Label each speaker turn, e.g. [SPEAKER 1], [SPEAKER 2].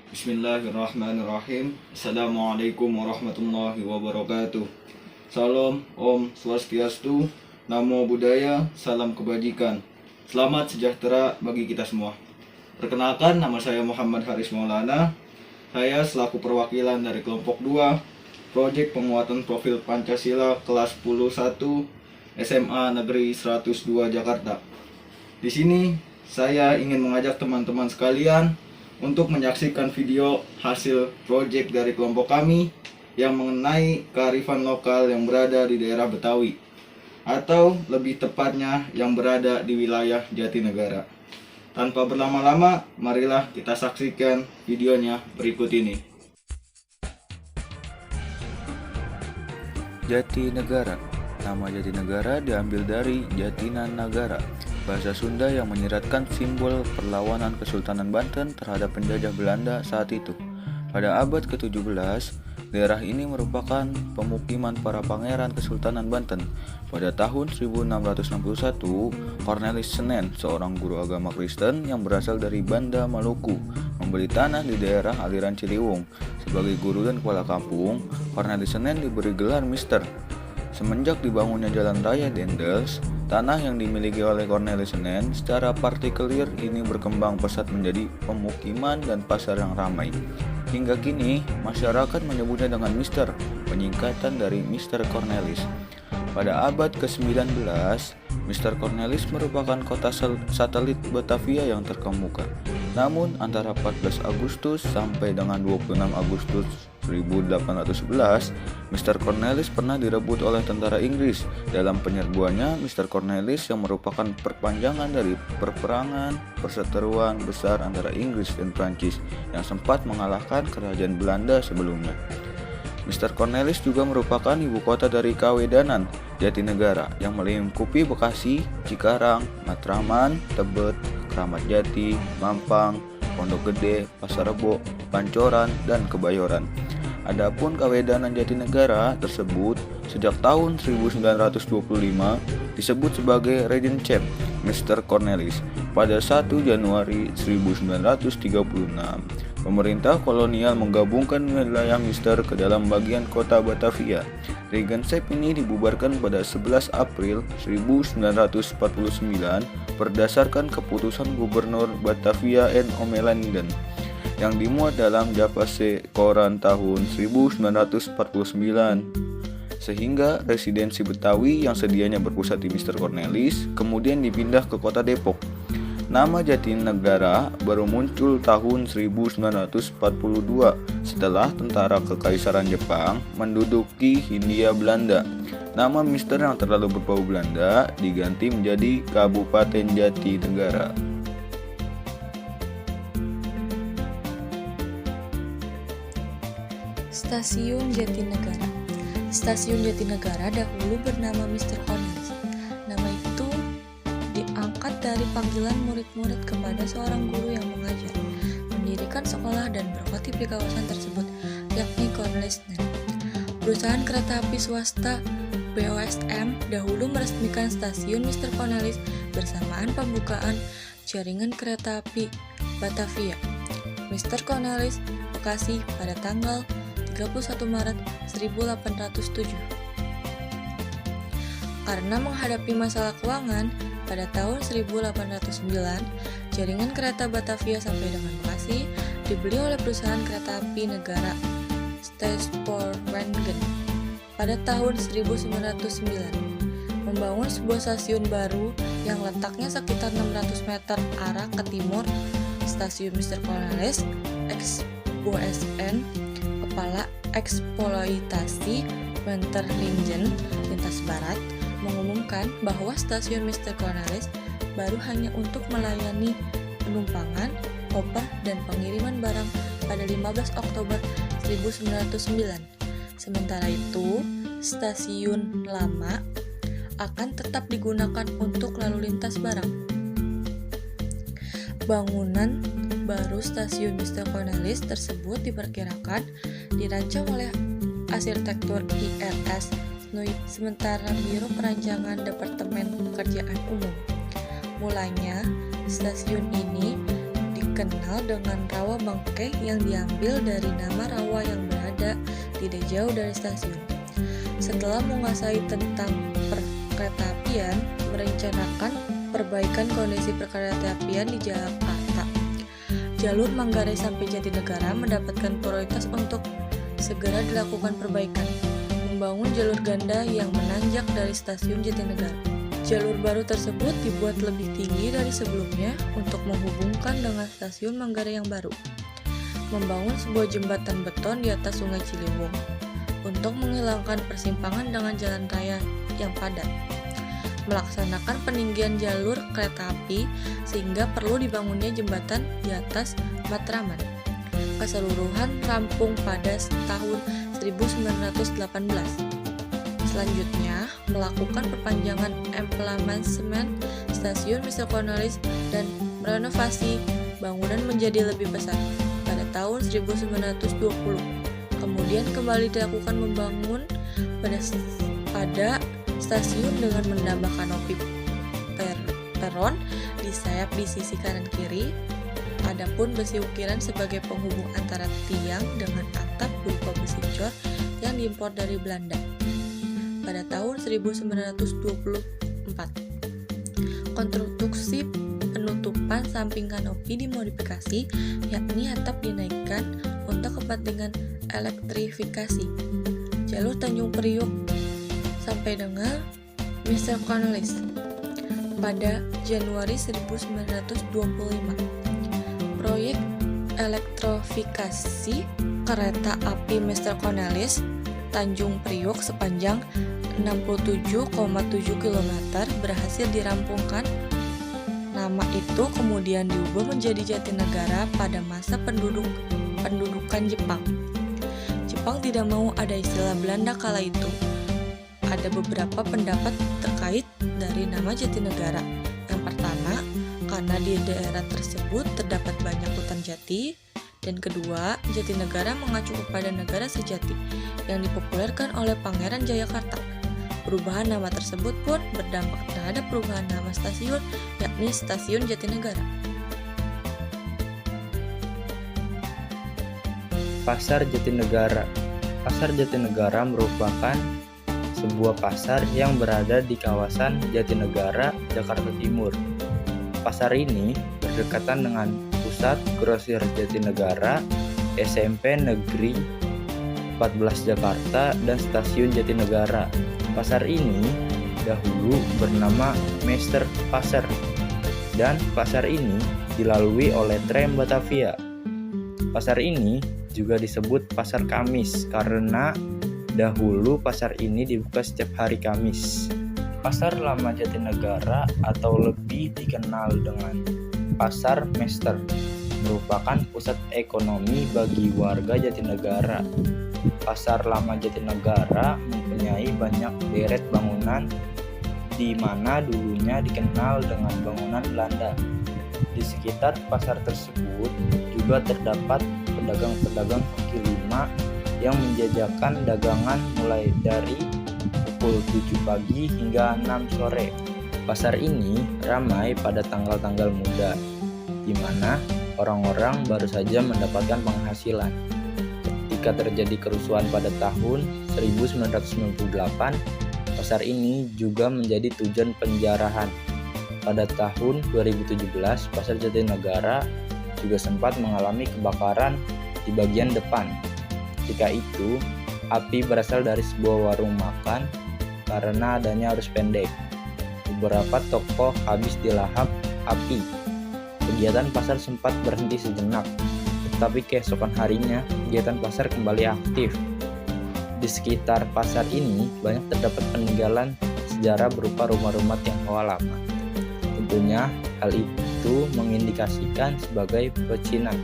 [SPEAKER 1] Bismillahirrahmanirrahim. Assalamualaikum warahmatullahi wabarakatuh. Salam, Om Swastiastu, Namo Buddhaya, salam kebajikan. Selamat sejahtera bagi kita semua. Perkenalkan, nama saya Muhammad Haris Maulana. Saya selaku perwakilan dari kelompok 2 Proyek Penguatan Profil Pancasila kelas 10-1 SMA Negeri 102 Jakarta. Di sini saya ingin mengajak teman-teman sekalian untuk menyaksikan video hasil proyek dari kelompok kami yang mengenai kearifan lokal yang berada di daerah Betawi, atau lebih tepatnya yang berada di wilayah Jatinegara. Tanpa berlama-lama, marilah kita saksikan videonya berikut ini.
[SPEAKER 2] Jatinegara. Nama Jatinegara diambil dari Jatinan Nagara, bahasa Sunda yang menyiratkan simbol perlawanan Kesultanan Banten terhadap penjajah Belanda saat itu. Pada abad ke-17, daerah ini merupakan pemukiman para pangeran Kesultanan Banten. Pada tahun 1661, Cornelis Senen, seorang guru agama Kristen yang berasal dari Banda Maluku, membeli tanah di daerah aliran Ciliwung. Sebagai guru dan kepala kampung, Cornelis Senen diberi gelar Mister. Semenjak dibangunnya Jalan Raya Dendels, tanah yang dimiliki oleh Cornelis Senen secara partikulir ini berkembang pesat menjadi pemukiman dan pasar yang ramai. Hingga kini, masyarakat menyebutnya dengan Mister, penyingkatan dari Mister Cornelis. Pada abad ke-19, Mister Cornelis merupakan kota satelit Batavia yang terkemuka. Namun, antara 14 Agustus sampai dengan 26 Agustus 1811, Mister Cornelis pernah direbut oleh tentara Inggris. Dalam penyerbuannya, Mister Cornelis yang merupakan perpanjangan dari perperangan perseteruan besar antara Inggris dan Prancis yang sempat mengalahkan kerajaan Belanda sebelumnya. Mister Cornelis juga merupakan ibu kota dari Kawedanan, Jatinegara, yang melingkupi Bekasi, Cikarang, Matraman, Tebet, Kramat Jati, Mampang, Pondok Gede, Pasar Rebo, Pancoran, dan Kebayoran. Adapun Kawedanan Jatinegara tersebut sejak tahun 1925 disebut sebagai Regencep Mister Cornelis. Pada 1 Januari 1936, pemerintah kolonial menggabungkan wilayah Mister ke dalam bagian kota Batavia. Regencep ini dibubarkan pada 11 April 1949 berdasarkan keputusan Gubernur Batavia N. Omelanden yang dimuat dalam Japase Koran tahun 1949, sehingga residensi Betawi yang sedianya berpusat di Mister Cornelis kemudian dipindah ke kota Depok. Nama Jatinegara baru muncul tahun 1942 setelah tentara Kekaisaran Jepang menduduki Hindia Belanda. Nama Mister yang terlalu berbau Belanda diganti menjadi Kabupaten Jatinegara.
[SPEAKER 3] Stasiun Jatinegara. Stasiun Jatinegara dahulu bernama Mister Cornelis. Nama itu diangkat dari panggilan murid-murid kepada seorang guru yang mengajar, mendirikan sekolah dan berkhotib di kawasan tersebut, yakni Cornelis Senen. Perusahaan kereta api swasta BOSM dahulu meresmikan stasiun Mister Cornelis bersamaan pembukaan jaringan kereta api Batavia. Mister Cornelis, Bekasi pada tanggal 31 Maret 1807. Karena menghadapi masalah keuangan, pada tahun 1809, jaringan kereta Batavia sampai dengan Bekasi dibeli oleh perusahaan kereta api negara Staatspoorwegen pada tahun 1909, membangun sebuah stasiun baru yang letaknya sekitar 600 meter arah ke timur. Stasiun Mister Cornelis ex-BOSN, Kepala Eksploitasi Westerlingen lintas barat, mengumumkan bahwa stasiun Mister Cornelis baru hanya untuk melayani penumpangan, koper, dan pengiriman barang pada 15 Oktober 1909. Sementara itu, stasiun lama akan tetap digunakan untuk lalu lintas barang. Bangunan baru stasiun Mister Cornelis tersebut diperkirakan dirancang oleh arsitektur IRS Snowy, sementara Biro Perancangan Departemen Pekerjaan Umum. Mulanya, stasiun ini dikenal dengan Rawa Bangkeh yang diambil dari nama rawa yang berada tidak jauh dari stasiun. Setelah menguasai tentang perkeretaapian, merencanakan perbaikan kondisi perkeretaapian di Jakarta. Jalur Manggarai sampai Jatinegara mendapatkan prioritas untuk segera dilakukan perbaikan, membangun jalur ganda yang menanjak dari stasiun Jatinegara. Jalur baru tersebut dibuat lebih tinggi dari sebelumnya untuk menghubungkan dengan stasiun Manggarai yang baru. Membangun sebuah jembatan beton di atas Sungai Ciliwung untuk menghilangkan persimpangan dengan jalan raya yang padat. Melaksanakan peninggian jalur kereta api sehingga perlu dibangunnya jembatan di atas Matraman. Keseluruhan rampung pada tahun 1918. Selanjutnya, melakukan perpanjangan emplansmen stasiun Mr. Cornelis dan merenovasi bangunan menjadi lebih besar pada tahun 1920. Kemudian kembali dilakukan membangun pada stasiun dengan menambah kanopi peron di sayap di sisi kanan kiri. Adapun besi ukiran sebagai penghubung antara tiang dengan atap berupa besi cor yang diimpor dari Belanda pada tahun 1924. Konstruksi penutupan samping kanopi dimodifikasi, yakni atap dinaikkan untuk kepentingan elektrifikasi. Jalur Tanjung Priok sampai dengan Mr. Cornelis pada Januari 1925. Proyek elektrifikasi kereta api Mr. Cornelis Tanjung Priok sepanjang 67,7 km berhasil dirampungkan. Nama itu kemudian diubah menjadi Jatinegara pada masa pendudukan Jepang. Jepang tidak mau ada istilah Belanda kala itu. Ada beberapa pendapat terkait dari nama Jatinegara. Yang pertama, karena di daerah tersebut terdapat banyak hutan jati. Dan kedua, Jatinegara mengacu kepada negara sejati yang dipopulerkan oleh Pangeran Jayakarta. Perubahan nama tersebut pun berdampak terhadap perubahan nama stasiun, yakni Stasiun Jatinegara.
[SPEAKER 4] Pasar Jatinegara. Pasar Jatinegara merupakan sebuah pasar yang berada di kawasan Jatinegara, Jakarta Timur. Pasar ini berdekatan dengan Pusat Grosir Jatinegara, SMP Negeri 14 Jakarta, dan Stasiun Jatinegara. Pasar ini dahulu bernama Meister Pasar, dan pasar ini dilalui oleh tram Batavia. Pasar ini juga disebut Pasar Kamis karena dahulu pasar ini dibuka setiap hari Kamis. Pasar Lama Jatinegara atau lebih dikenal dengan Pasar Meister merupakan pusat ekonomi bagi warga Jatinegara. Pasar Lama Jatinegara mempunyai banyak deret bangunan di mana dulunya dikenal dengan bangunan Belanda. Di sekitar pasar tersebut juga terdapat pedagang-pedagang kaki lima yang menjajakan dagangan mulai dari pukul 7 pagi hingga 6 sore. Pasar ini ramai pada tanggal-tanggal muda, di mana orang-orang baru saja mendapatkan penghasilan. Ketika terjadi kerusuhan pada tahun 1998, pasar ini juga menjadi tujuan penjarahan. Pada tahun 2017, Pasar Jatinegara juga sempat mengalami kebakaran di bagian depan. Ketika itu, api berasal dari sebuah warung makan karena adanya arus pendek. Beberapa toko habis dilahap api. Kegiatan pasar sempat berhenti sejenak, tetapi keesokan harinya kegiatan pasar kembali aktif. Di sekitar pasar ini banyak terdapat peninggalan sejarah berupa rumah-rumah Tionghoa lama. Tentunya hal itu mengindikasikan sebagai pecinan.